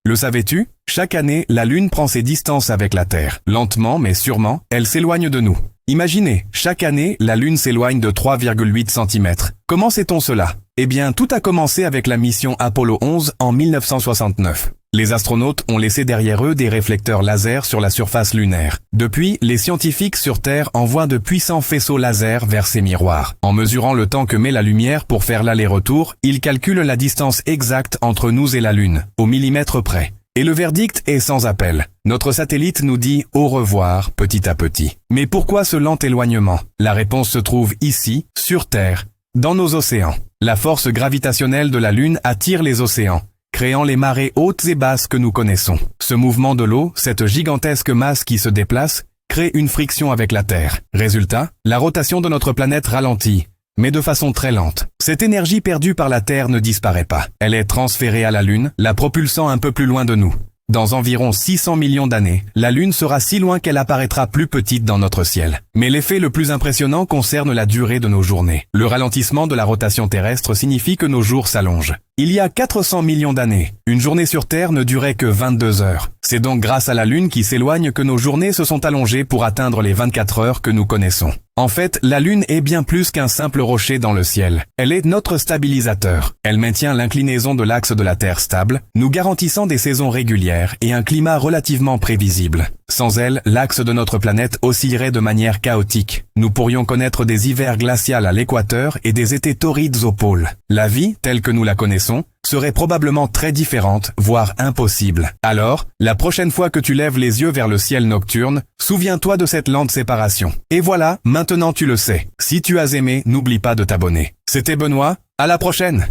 Le savais-tu? Chaque année, la Lune prend ses distances avec la Terre. Lentement mais sûrement, elle s'éloigne de nous. Imaginez, chaque année, la Lune s'éloigne de 3,8 cm. Comment sait-on cela? Eh bien, tout a commencé avec la mission Apollo 11 en 1969. Les astronautes ont laissé derrière eux des réflecteurs laser sur la surface lunaire. Depuis, les scientifiques sur Terre envoient de puissants faisceaux laser vers ces miroirs. En mesurant le temps que met la lumière pour faire l'aller-retour, ils calculent la distance exacte entre nous et la Lune, au millimètre près. Et le verdict est sans appel. Notre satellite nous dit au revoir petit à petit. Mais pourquoi ce lent éloignement? La réponse se trouve ici, sur Terre, dans nos océans. La force gravitationnelle de la Lune attire les océans, créant les marées hautes et basses que nous connaissons. Ce mouvement de l'eau, cette gigantesque masse qui se déplace, crée une friction avec la Terre. Résultat, la rotation de notre planète ralentit, mais de façon très lente. Cette énergie perdue par la Terre ne disparaît pas. Elle est transférée à la Lune, la propulsant un peu plus loin de nous. Dans environ 600 millions d'années, la Lune sera si loin qu'elle apparaîtra plus petite dans notre ciel. Mais l'effet le plus impressionnant concerne la durée de nos journées. Le ralentissement de la rotation terrestre signifie que nos jours s'allongent. Il y a 400 millions d'années, une journée sur Terre ne durait que 22 heures. C'est donc grâce à la Lune qui s'éloigne que nos journées se sont allongées pour atteindre les 24 heures que nous connaissons. En fait, la Lune est bien plus qu'un simple rocher dans le ciel. Elle est notre stabilisateur. Elle maintient l'inclinaison de l'axe de la Terre stable, nous garantissant des saisons régulières et un climat relativement prévisible. Sans elle, l'axe de notre planète oscillerait de manière chaotique. Nous pourrions connaître des hivers glacials à l'équateur et des étés torrides au pôle. La vie, telle que nous la connaissons, serait probablement très différente, voire impossible. Alors, la prochaine fois que tu lèves les yeux vers le ciel nocturne, souviens-toi de cette lente séparation. Et voilà, maintenant tu le sais. Si tu as aimé, n'oublie pas de t'abonner. C'était Benoît, à la prochaine!